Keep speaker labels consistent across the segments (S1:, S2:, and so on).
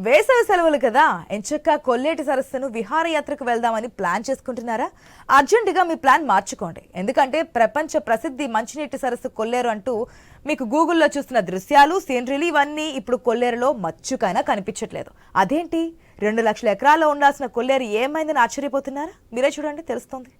S1: వేసవి సెలవులు కదా, ఎంచక్కా కొల్లేటి సరస్సును విహారయాత్రకు వెళ్దామని ప్లాన్ చేసుకుంటున్నారా? అర్జెంటుగా మీ ప్లాన్ మార్చుకోండి. ఎందుకంటే ప్రపంచ ప్రసిద్ధి మంచినీటి సరస్సు కొల్లేరు అంటూ మీకు గూగుల్లో చూస్తున్న దృశ్యాలు, సీనరీలు ఇవన్నీ ఇప్పుడు కొల్లేరులో మచ్చుకైనా కనిపించట్లేదు. అదేంటి, 2 లక్షల ఎకరాల్లో ఉండాల్సిన కొల్లేరు ఏమైందని ఆశ్చర్యపోతున్నారా? మీరే చూడండి, తెలుస్తుంది.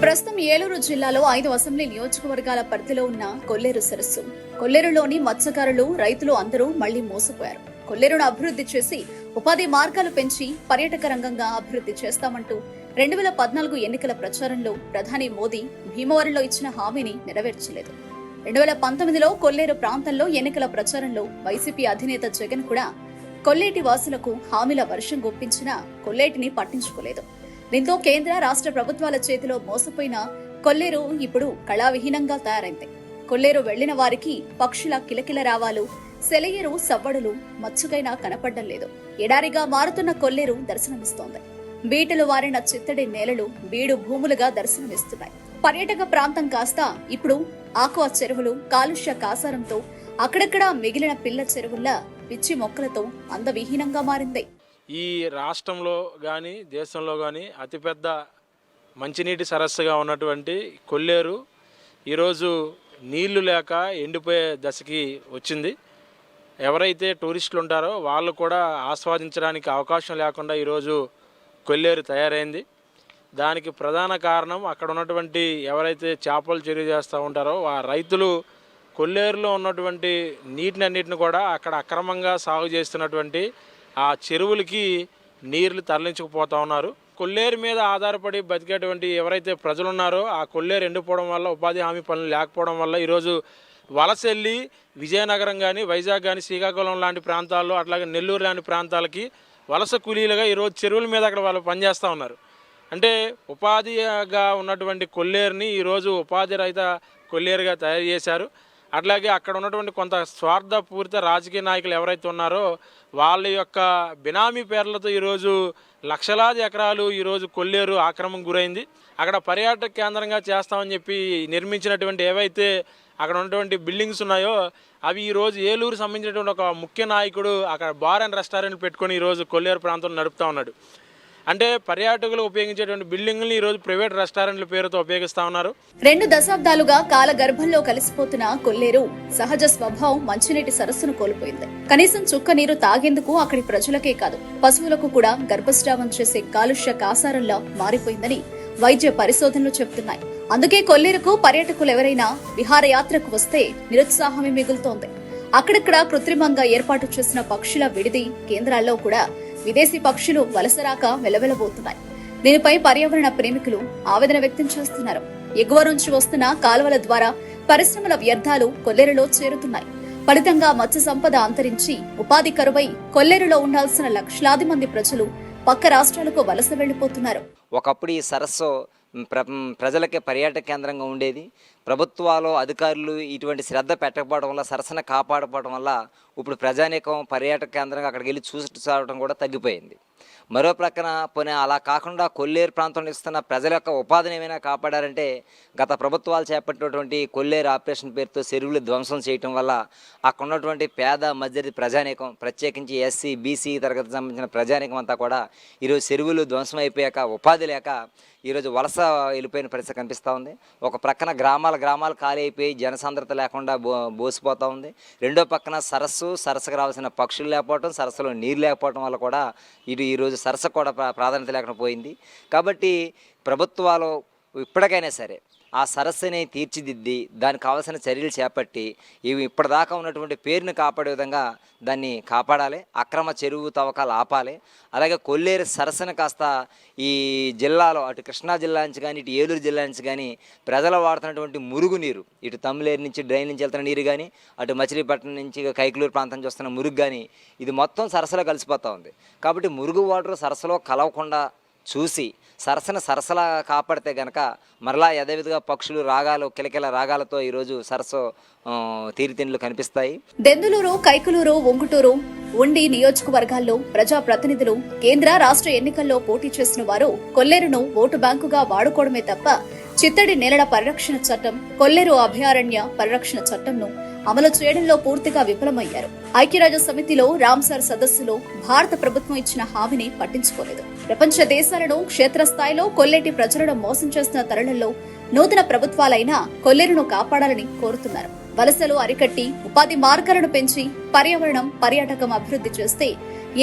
S2: ప్రస్తుతం ఏలూరు జిల్లాలో 5 అసెంబ్లీ నియోజకవర్గాల పరిధిలో ఉన్న కొల్లేరు సరస్సు. కొల్లేరులోని మత్స్యకారులు, రైతులు అందరూ మళ్లీ మోసపోయారు. కొల్లేరును అభివృద్ధి చేసి ఉపాధి మార్గాలు పెంచి పర్యాటక రంగంగా అభివృద్ధి చేస్తామంటూ 2014 ఎన్నికల ప్రచారంలో ప్రధాని మోదీ భీమవరంలో ఇచ్చిన హామీని నెరవేర్చలేదు. 2019లో కొల్లేరు ప్రాంతంలో ఎన్నికల ప్రచారంలో వైసీపీ అధినేత జగన్ కూడా కొల్లేటి వాసులకు హామీల వర్షం గుప్పించినా కొల్లేటిని పట్టించుకోలేదు. దీంతో కేంద్ర, రాష్ట్ర ప్రభుత్వాల చేతిలో మోసపోయిన కొల్లేరు ఇప్పుడు కళావిహీనంగా తయారైంది. కొల్లేరు వెళ్లిన వారికి పక్షుల కిలకిల రావాలు, సెలయేరు సవ్వడులు మచ్చుకైనా కనపడ్డం లేదు. ఎడారిగా మారుతున్న కొల్లేరు దర్శనమిస్తోంది. బీటలు వారిన చిత్తడి నేలలు బీడు భూములుగా దర్శనమిస్తున్నాయి. పర్యాటక ప్రాంతం కాస్త ఇప్పుడు ఆక్వా చెరువులు, కాలుష్య కాసారంతో అక్కడక్కడా మిగిలిన పిల్ల చెరువుల్లా పిచ్చి మొక్కలతో అందవిహీనంగా మారింది.
S3: ఈ రాష్ట్రంలో కానీ దేశంలో కానీ అతిపెద్ద మంచినీటి సరస్సుగా ఉన్నటువంటి కొల్లేరు ఈరోజు నీళ్లు లేక ఎండిపోయే దశకి వచ్చింది. ఎవరైతే టూరిస్టులు ఉంటారో వాళ్ళు కూడా ఆస్వాదించడానికి అవకాశం లేకుండా ఈరోజు కొల్లేరు తయారైంది. దానికి ప్రధాన కారణం అక్కడ ఉన్నటువంటి ఎవరైతే చేపలు చెరువు చేస్తూ ఉంటారో ఆ రైతులు కొల్లేరులో ఉన్నటువంటి నీటినన్నిటిని కూడా అక్కడ అక్రమంగా సాగు చేస్తున్నటువంటి ఆ చెరువులకి నీళ్లు తరలించుకుపోతూ ఉన్నారు. కొల్లేరు మీద ఆధారపడి బతికేటువంటి ఎవరైతే ప్రజలు ఉన్నారో ఆ కొల్లేరు ఎండిపోవడం వల్ల, ఉపాధి హామీ పనులు లేకపోవడం వల్ల ఈరోజు వలసెళ్ళి విజయనగరం కానీ, వైజాగ్ కానీ, శ్రీకాకుళం లాంటి ప్రాంతాల్లో, అట్లాగే నెల్లూరు లాంటి ప్రాంతాలకి వలస కూలీలుగా ఈరోజు చెరువుల మీద అక్కడ వాళ్ళు పనిచేస్తూ ఉన్నారు. అంటే ఉపాధిగా ఉన్నటువంటి కొల్లేరుని ఈరోజు ఉపాధి రహిత కొల్లేరుగా తయారు చేశారు. అట్లాగే అక్కడ ఉన్నటువంటి కొంత స్వార్థపూరిత రాజకీయ నాయకులు ఎవరైతే ఉన్నారో వాళ్ళ యొక్క బినామీ పేర్లతో ఈరోజు లక్షలాది ఎకరాలు ఈరోజు కొల్లేరు ఆక్రమణకు గురైంది. అక్కడ పర్యాటక కేంద్రంగా చేస్తామని చెప్పి నిర్మించినటువంటి ఏవైతే అక్కడ ఉన్నటువంటి బిల్డింగ్స్ ఉన్నాయో అవి ఈరోజు ఏలూరు సంబంధించినటువంటి ఒక ముఖ్య నాయకుడు అక్కడ బార్ అండ్ రెస్టారెంట్ పెట్టుకొని ఈరోజు కొల్లేరు ప్రాంతంలో నడుపుతూ ఉన్నాడు. అంటే పర్యాటకులు ఉపయోగించేటువంటి బిల్డింగ్లు ఈ రోజు ప్రైవేట్ రెస్టారెంట్ల పేరుతో ఉపయోగిస్తా ఉన్నారు.
S2: 2 దశాబ్దాలుగా కాల గర్భంలో కలిసిపోతున్న కొల్లేరు సహజ స్వభావం మంచినీటి సరస్సును కోల్పోయింది. కనీసం చుక్క నీరు తాగేందుకు అక్కడి ప్రజలకే కాదు, పశువులకు కూడా గర్భస్రావం చేసే కాలుష్య కాసారంలా మారిపోయిందని వైద్య పరిశోధనలు చెబుతున్నాయి. అందుకే కొల్లేరుకు పర్యాటకులు ఎవరైనా విహారయాత్రకు వస్తే నిరుత్సాహమే మిగులుతోంది. అక్కడక్కడ కృత్రిమంగా ఏర్పాటు చేసిన పక్షుల విడిది కేంద్రాల్లో కూడా విదేశీ పక్షులు వలసరాక వెలవెలబోతున్నాయి. దీనిపై పర్యావరణ ప్రేమికులు ఆవేదన వ్యక్తం చేస్తున్నారు. ఎగువ నుంచి వస్తున్న కాలువల ద్వారా పరిశ్రమల వ్యర్థాలు కొల్లేరులో చేరుతున్నాయి. ఫలితంగా మత్స్య సంపద అంతరించి ఉపాధి కరువై కొల్లేరులో ఉండాల్సిన లక్షలాది మంది ప్రజలు పక్క రాష్ట్రాలకు వలస వెళ్లిపోతున్నారు.
S4: ఒకప్పుడు ఈ సరస్సు ప్రజలకే పర్యాటక కేంద్రంగా ఉండేది. ప్రభుత్వాలు, అధికారులు ఇటువంటి శ్రద్ధ పెట్టకపోవడం వల్ల, సరస్సును కాపాడకపోవడం వల్ల ఇప్పుడు ప్రజానీకం పర్యాటక కేంద్రంగా అక్కడికి వెళ్ళి చూడటం కూడా తగ్గిపోయింది. మరో ప్రక్కన పోనీ అలా కాకుండా కొల్లేరు ప్రాంతంలో ఇస్తున్న ప్రజల యొక్క ఉపాధిని ఏమైనా కాపాడారంటే గత ప్రభుత్వాలు చేపట్టినటువంటి కొల్లేరు ఆపరేషన్ పేరుతో చెరువులు ధ్వంసం చేయటం వల్ల అక్కడ ఉన్నటువంటి పేద మధ్యతరగతి ప్రజానీకం, ప్రత్యేకించి ఎస్సీ, బీసీ తరగతికి సంబంధించిన ప్రజానీకం అంతా కూడా ఈరోజు చెరువులు ధ్వంసం అయిపోయాక ఉపాధి లేక ఈరోజు వలస వెళ్ళిపోయిన పరిస్థితి కనిపిస్తూ ఉంది. ఒక ప్రక్కన గ్రామాలు ఖాళీ అయిపోయి జనసాంద్రత లేకుండా బోసిపోతూ ఉంది. రెండో పక్కన సరస్సుకు రావాల్సిన పక్షులు లేకపోవడం, సరస్సులో నీరు లేకపోవడం వల్ల కూడా ఈరోజు సరస్సు కూడా ప్రాధాన్యత లేకుండా పోయింది. కాబట్టి ప్రభుత్వాలు ఇప్పటికైనా సరే ఆ సరస్సుని తీర్చిదిద్ది దానికి కావాల్సిన చర్యలు చేపట్టి ఇవి ఇప్పటిదాకా ఉన్నటువంటి పేరుని కాపాడే విధంగా దాన్ని కాపాడాలి. అక్రమ చెరువు తవ్వకాలు ఆపాలి. అలాగే కొల్లేరు సరస్సును కాస్త ఈ జిల్లాలో అటు కృష్ణా జిల్లా నుంచి కానీ, ఇటు ఏలూరు జిల్లా నుంచి కానీ ప్రజలు వాడుతున్నటువంటి మురుగునీరు, ఇటు తమ్ములేరు నుంచి డ్రైన్ నుంచి వెళ్తున్న నీరు కానీ, అటు మచిలీపట్నం నుంచి కైకలూరు ప్రాంతం నుంచి వస్తున్న మురుగు కానీ ఇది మొత్తం సరస్సులో కలిసిపోతూ ఉంది. కాబట్టి మురుగు వాటర్ సరస్సులో కలవకుండా చూసి సరస్సులా కాపాడితే గనక మరలా యథావిధిగా పక్షులు రాగాలు, కిలకిల రాగాలతో ఈరోజు సరస్సు తీరితిండ్లు కనిపిస్తాయి.
S2: దెందులూరు, కైకలూరు, ఒంగుటూరు, ఉండి నియోజకవర్గాల్లో ప్రజాప్రతినిధులు కేంద్ర, రాష్ట్ర ఎన్నికల్లో పోటీ చేసిన వారు కొల్లేరును ఓటు బ్యాంకుగా వాడుకోవడమే తప్ప చిత్తడి నేలల పరిరక్షణ చట్టం, కొల్లేరు అభయారణ్య పరిరక్షణ చట్టంను అమలు చేయడంలో పూర్తిగా విఫలమయ్యారు. ఐక్యరాజ్య సమితిలో రామ్సార్ సదస్సులో భారత ప్రభుత్వం ఇచ్చిన హామీని పట్టించుకోలేదు. ప్రపంచ దేశాలను క్షేత్రస్థాయిలో కొల్లేటి ప్రజలను మోసం చేస్తున్న తరుణంలో నూతన ప్రభుత్వాలైనా కొల్లేరును కాపాడాలని కోరుతున్నారు. వలసలు అరికట్టి ఉపాధి మార్గాలను పెంచి పర్యావరణం, పర్యాటకం అభివృద్ధి చేస్తే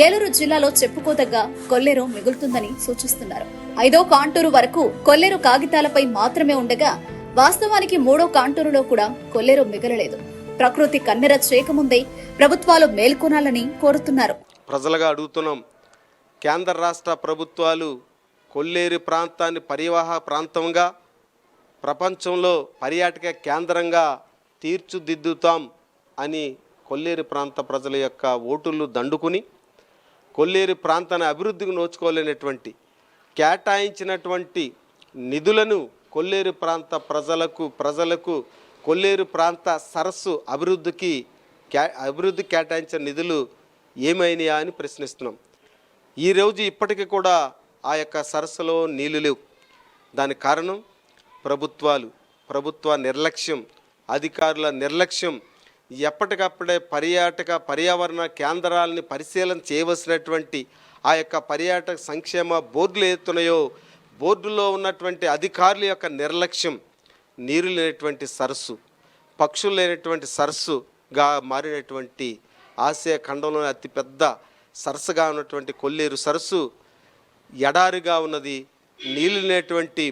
S2: ఏలూరు జిల్లాలో చెప్పుకోదగ్గ కొల్లేరు మిగులుతుందని సూచిస్తున్నారు. 5వ కాంటూరు వరకు కొల్లేరు కాగితాలపై మాత్రమే ఉండగా వాస్తవానికి 3వ కాంటూరులో కూడా కొల్లేరు మిగలలేదు. ప్రకృతి కన్నెర చేయకముందే ప్రభుత్వాలు మేల్కొనాలని కోరుతున్నారు.
S5: ప్రజలుగా అడుగుతున్నాం, కేంద్ర రాష్ట్ర ప్రభుత్వాలు కొల్లేరు ప్రాంతాన్ని పరివాహ ప్రాంతంగా ప్రపంచంలో పర్యాటక కేంద్రంగా తీర్చిదిద్దుతాం అని కొల్లేరు ప్రాంత ప్రజల యొక్క ఓటులు దండుకుని కొల్లేరు ప్రాంతాన్ని అభివృద్ధికి నోచుకోలేనటువంటి కేటాయించినటువంటి నిధులను కొల్లేరు ప్రాంత ప్రజలకు కొల్లేరు ప్రాంత సరస్సు అభివృద్ధి కేటాయించిన నిధులు ఏమైనాయా అని ప్రశ్నిస్తున్నాం. ఈరోజు ఇప్పటికీ కూడా ఆ యొక్క సరస్సులో నీళ్లు లేవు. దానికి కారణం ప్రభుత్వ నిర్లక్ష్యం, అధికారుల నిర్లక్ష్యం. ఎప్పటికప్పుడే పర్యావరణ కేంద్రాలని పరిశీలన చేయవలసినటువంటి ఆ యొక్క పర్యాటక సంక్షేమ బోర్డులు ఏతున్నాయో బోర్డులో ఉన్నటువంటి అధికారుల యొక్క నిర్లక్ష్యం, నీరు లేనటువంటి సరస్సు, పక్షులు లేనటువంటి సరస్సుగా మారినటువంటి ఆసియా ఖండంలోని అతిపెద్ద సరస్సుగా ఉన్నటువంటి కొల్లేరు సరస్సు ఎడారిగా ఉన్నది. నీళ్ళు లేనటువంటి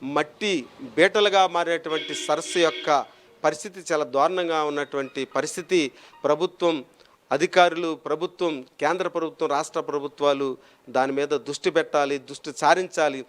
S5: మట్టి బీటలుగా మారినటువంటి సరస్సు యొక్క పరిస్థితి చాలా దారుణంగా ఉన్నటువంటి పరిస్థితి. అధికారులు, కేంద్ర ప్రభుత్వం, రాష్ట్ర ప్రభుత్వాలు దాని మీద దృష్టి పెట్టాలి, దృష్టి సారించాలి.